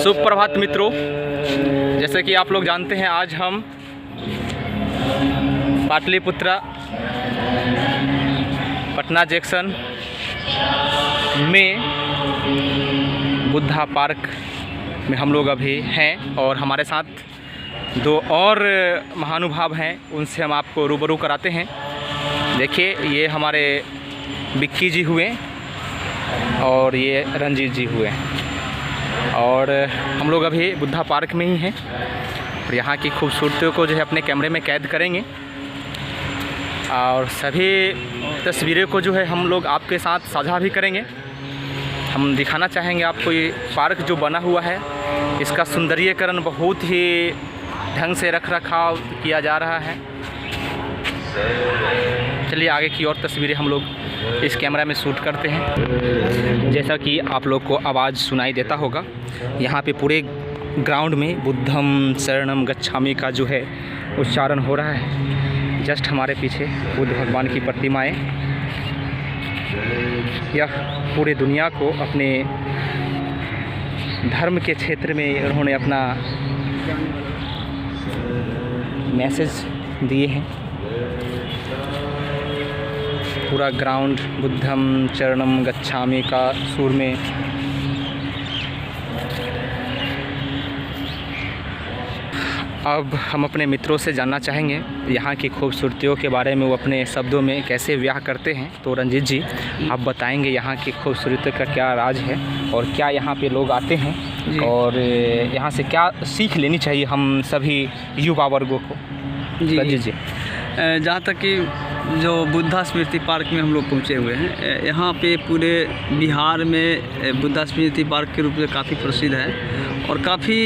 सुप्रभात मित्रों, जैसे कि आप लोग जानते हैं आज हम पाटलिपुत्रा पटना जंक्शन में बुद्धा पार्क में हम लोग अभी हैं और हमारे साथ दो और महानुभाव हैं, उनसे हम आपको रूबरू कराते हैं। देखिए, ये हमारे बिक्की जी हुए और ये रंजीत जी हुए और हम लोग अभी बुद्धा पार्क में ही हैं और यहाँ की खूबसूरतियों को जो है अपने कैमरे में कैद करेंगे और सभी तस्वीरें को जो है हम लोग आपके साथ साझा भी करेंगे। हम दिखाना चाहेंगे आपको ये पार्क जो बना हुआ है, इसका सौंदर्यीकरण बहुत ही ढंग से रख रखाव किया जा रहा है। चलिए आगे की और तस्वीरें हम लोग इस कैमरा में शूट करते हैं। जैसा कि आप लोग को आवाज़ सुनाई देता होगा, यहाँ पे पूरे ग्राउंड में बुद्धम शरणम गच्छामि का जो है उच्चारण हो रहा है। जस्ट हमारे पीछे बुद्ध भगवान की प्रतिमाएं, यह पूरी दुनिया को अपने धर्म के क्षेत्र में उन्होंने अपना मैसेज दिए हैं। पूरा ग्राउंड बुद्धम चरणम गच्छामि का सुर में अब हम अपने मित्रों से जानना चाहेंगे यहाँ की खूबसूरतियों के बारे में, वो अपने शब्दों में कैसे व्याह करते हैं। तो रंजीत जी, आप बताएंगे यहाँ की खूबसूरती का क्या राज है और क्या यहाँ पे लोग आते हैं और यहाँ से क्या सीख लेनी चाहिए हम सभी युवा वर्गों को? रंजीत जी, जहाँ तक कि जो बुद्धा स्मृति पार्क में हम लोग पहुँचे हुए हैं, यहाँ पे पूरे बिहार में बुद्धा स्मृति पार्क के रूप में काफ़ी प्रसिद्ध है और काफ़ी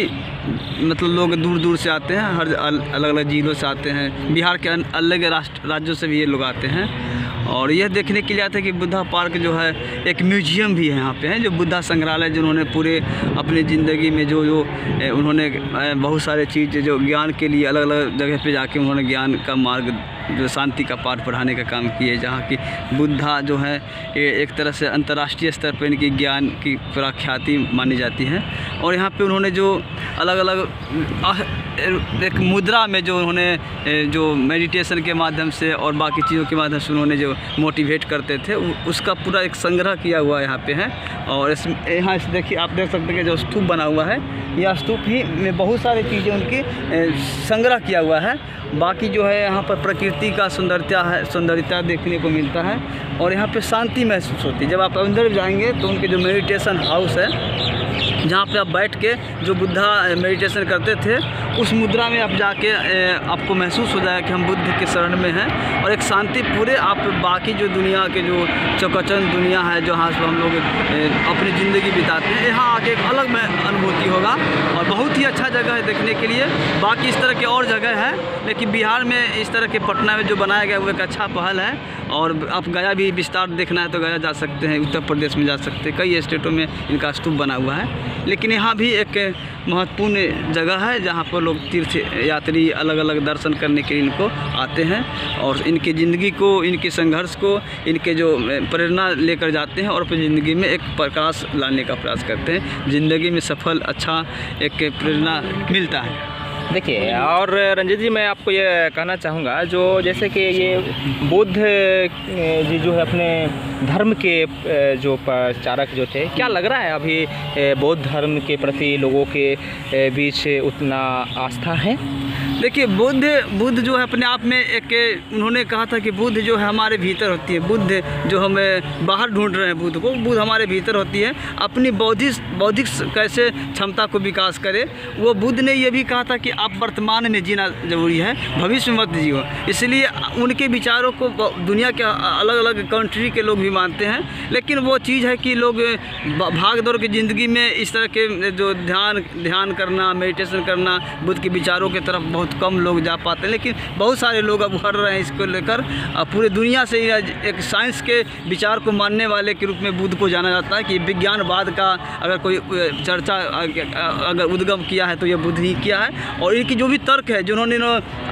मतलब लोग दूर दूर से आते हैं, हर अलग अलग जिलों से आते हैं, बिहार के अलग राज्यों से भी ये लोग आते हैं और यह देखने के लिए आते हैं कि बुद्धा पार्क जो है एक म्यूजियम भी है यहाँ पे है, जो बुद्धा संग्रहालय, जिन्होंने पूरे अपनी ज़िंदगी में जो उन्होंने बहुत सारे चीज़ जो ज्ञान के लिए अलग अलग जगह पे जाके उन्होंने ज्ञान का मार्ग, जो शांति का पाठ पढ़ाने का काम किए, जहाँ की बुद्धा जो है एक तरह से अंतर्राष्ट्रीय स्तर पर इनकी ज्ञान की प्रख्याति मानी जाती है। और यहाँ पे उन्होंने जो अलग अलग एक मुद्रा में जो उन्होंने जो मेडिटेशन के माध्यम से और बाकी चीज़ों के माध्यम से उन्होंने जो मोटिवेट करते थे, उसका पूरा एक संग्रह किया हुआ यहाँ पे है। और यहाँ देखिए, आप देख सकते हैं कि जो स्तूप बना हुआ है, यह स्तूप ही में बहुत सारी चीज़ें उनकी संग्रह किया हुआ है। बाकी जो है यहाँ पर प्रकृति का सौंदर्यता देखने को मिलता है और यहाँ पे शांति महसूस होती है। जब आप अंदर जाएंगे तो उनके जो मेडिटेशन हाउस है, जहाँ पे आप बैठ के जो बुद्धा मेडिटेशन करते थे, उस मुद्रा में आप जाके आपको महसूस हो जाएगा कि हम बुद्ध के शरण में हैं और एक शांति पूरे आप बाकी जो दुनिया के जो चौकचंद दुनिया है, जहाँ पर हम लोग अपनी ज़िंदगी बिताते हैं, यहाँ आके एक अलग में अनुभूति होगा और बहुत ही अच्छा जगह है देखने के लिए। बाकी इस तरह के और जगह है, लेकिन बिहार में इस तरह के पटना में जो बनाया गया वो एक अच्छा पहल है। और आप गया भी विस्तार देखना है तो गया जा सकते हैं, उत्तर प्रदेश में जा सकते हैं, कई स्टेटों में इनका स्तूप बना हुआ है। लेकिन यहाँ भी एक महत्वपूर्ण जगह है जहाँ पर लोग तीर्थ यात्री अलग अलग दर्शन करने के लिए इनको आते हैं और इनकी ज़िंदगी को, इनके संघर्ष को, इनके जो प्रेरणा लेकर जाते हैं और अपनी ज़िंदगी में एक प्रकाश लाने का प्रयास करते हैं। ज़िंदगी में सफल अच्छा एक प्रेरणा मिलता है। देखिए, और रंजीत जी, मैं आपको ये कहना चाहूँगा, जो जैसे कि ये बुद्ध जी जो है अपने धर्म के जो प्रचारक जो थे, क्या लग रहा है अभी बौद्ध धर्म के प्रति लोगों के बीच उतना आस्था है? देखिए, बुद्ध जो है अपने आप में एक, उन्होंने कहा था कि बुद्ध जो है हमारे भीतर होती है। बुद्ध जो हमें बाहर ढूंढ रहे हैं बुद्ध को, बुद्ध हमारे भीतर होती है। अपनी बौद्धिक कैसे क्षमता को विकास करे, वो बुद्ध ने ये भी कहा था कि आप वर्तमान में जीना जरूरी है, भविष्य में मत जियो। इसलिए उनके विचारों को दुनिया के अलग अलग कंट्री के लोग भी मानते हैं, लेकिन वो चीज़ है कि लोग भाग दौड़ की ज़िंदगी में इस तरह के जो ध्यान करना, मेडिटेशन करना, बुद्ध के विचारों की तरफ बहुत बहुत कम लोग जा पाते हैं, लेकिन बहुत सारे लोग अब उभर रहे हैं इसको लेकर। पूरे दुनिया से एक साइंस के विचार को मानने वाले के रूप में बुद्ध को जाना जाता है कि विज्ञानवाद का अगर कोई चर्चा अगर उद्गम किया है तो ये बुद्ध ही किया है। और इनकी जो भी तर्क है जिन्होंने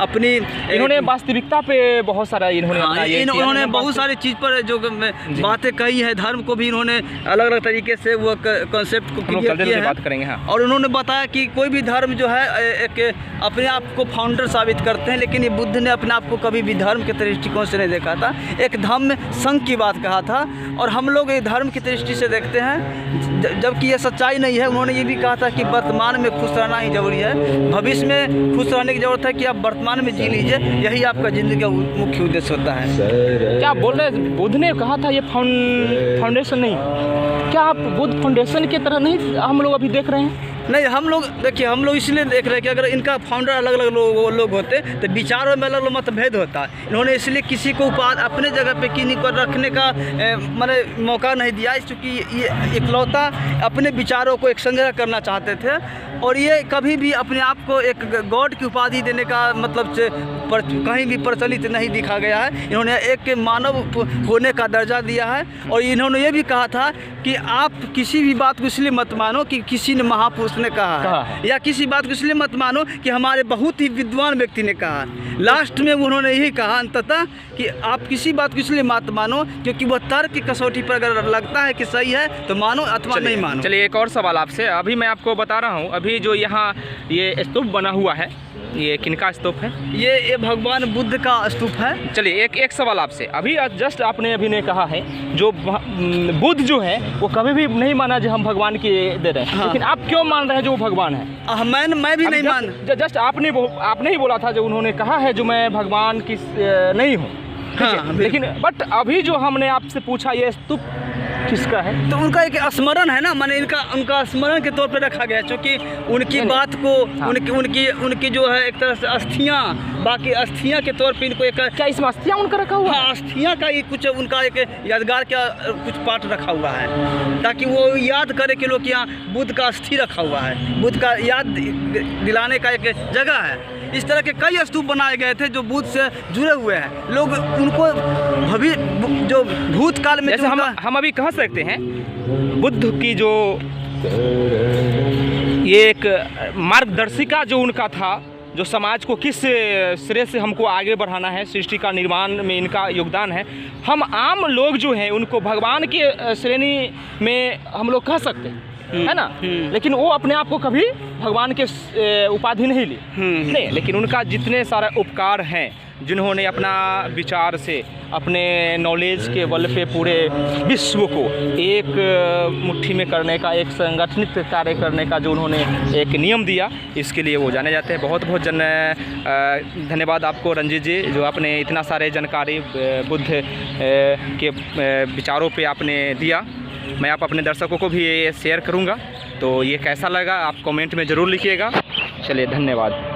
अपनी इन्होंने वास्तविकता पे बहुत सारा इन्होंने बहुत सारी चीज़ पर जो बातें कही है, धर्म को भी इन्होंने अलग अलग तरीके से वो कॉन्सेप्ट को क्लियर किया है। बात करेंगे हाँ। और उन्होंने बताया कि कोई भी धर्म जो है एक अपने आप को फाउंडर साबित करते हैं, लेकिन ये बुद्ध ने अपने आप को कभी भी धर्म के दृष्टिकोण से नहीं देखा था, एक धम्म संघ की बात कहा था। और हम लोग एक धर्म की दृष्टि से देखते हैं, जबकि ये सच्चाई नहीं है। उन्होंने ये भी कहा था कि वर्तमान में खुश रहना ही जरूरी है, भविष्य में खुश रहने की ज़रूरत है कि आप वर्तमान में जी लीजिए, यही आपका ज़िंदगी का मुख्य उद्देश्य होता है। क्या बोल रहे हैं? बुद्ध ने कहा था ये फाउंडेशन नहीं, क्या आप बुद्ध फाउंडेशन की तरह नहीं हम लोग अभी देख रहे हैं? नहीं, हम लोग देखिए, हम लोग इसलिए देख रहे हैं कि अगर इनका फाउंडर अलग अलग लोग होते तो विचारों में अलग अलग मतभेद होता। इन्होंने इसलिए किसी को अपने जगह पे किन्हीं को रखने का मैंने मौका नहीं दिया, चूँकि ये इकलौता अपने विचारों को एक संग्रह करना चाहते थे। और ये कभी भी अपने आप को एक गॉड की उपाधि देने का मतलब से कहीं भी प्रचलित नहीं दिखा गया है। इन्होंने एक मानव होने का दर्जा दिया है। और इन्होंने ये भी कहा था कि आप किसी भी बात को इसलिए मत मानो कि किसी ने महापुरुष ने कहा है, या किसी बात को इसलिए मत मानो कि हमारे बहुत ही विद्वान व्यक्ति ने कहा है। लास्ट में उन्होंने यही कहा अंततः कि आप किसी बात को इसलिए मत मानो क्योंकि वह तर्क की कसौटी पर अगर लगता है कि सही है तो मानो अथवा नहीं मानो। चलिए एक और सवाल आपसे, अभी मैं आपको बता रहा हूँ, अभी जो यहाँ ये स्तूप बना हुआ है, ये किनका स्तूप है? ये भगवान बुद्ध का स्तूप है। चलिए एक सवाल आपसे, अभी जस्ट आपने अभी ने कहा है जो बुद्ध जो है वो कभी भी नहीं माना जो हम भगवान की दे रहे हैं, लेकिन आप क्यों मान रहे हैं जो वो भगवान है? मैं भी नहीं मान, जस्ट आपने ही बोला था जो उन्होंने कहा है जो मैं भगवान की नहीं हूँ, लेकिन बट अभी जो हमने आपसे पूछा ये स्तूप किसका है? तो उनका एक स्मरण है ना, माने उनका स्मरण के तौर पे रखा गया, क्योंकि उनकी बात को उनकी जो है एक तरह से अस्थियाँ, बाकी अस्थियाँ के तौर पे इनको एक क्या इसमें अस्थियाँ उनका रखा हुआ है? अस्थियाँ का कुछ उनका एक यादगार का कुछ पाठ रखा हुआ है, ताकि वो याद करे कि लोग यहाँ बुद्ध का अस्थि रखा हुआ है, बुद्ध का याद दिलाने का एक जगह है। इस तरह के कई स्तूप बनाए गए थे जो बुद्ध से जुड़े हुए हैं। लोग उनको जो भूतकाल में जैसे हम अभी कह सकते हैं बुद्ध की जो ये एक मार्गदर्शिका जो उनका था, जो समाज को किस श्रेय से हमको आगे बढ़ाना है, सृष्टि का निर्माण में इनका योगदान है। हम आम लोग जो हैं उनको भगवान की श्रेणी में हम लोग कह सकते हैं, है ना, लेकिन वो अपने आप को कभी भगवान के उपाधि नहीं ली नहीं, लेकिन उनका जितने सारे उपकार हैं, जिन्होंने अपना विचार से अपने नॉलेज के बल पे पूरे विश्व को एक मुट्ठी में करने का, एक संगठित कार्य करने का जो उन्होंने एक नियम दिया, इसके लिए वो जाने जाते हैं। बहुत बहुत धन्यवाद आपको रंजीत जी, जो आपने इतना सारे जानकारी बुद्ध के विचारों पे आपने दिया। मैं आप अपने दर्शकों को भी ये शेयर करूँगा, तो ये कैसा लगा आप कमेंट में ज़रूर लिखिएगा। चलिए धन्यवाद।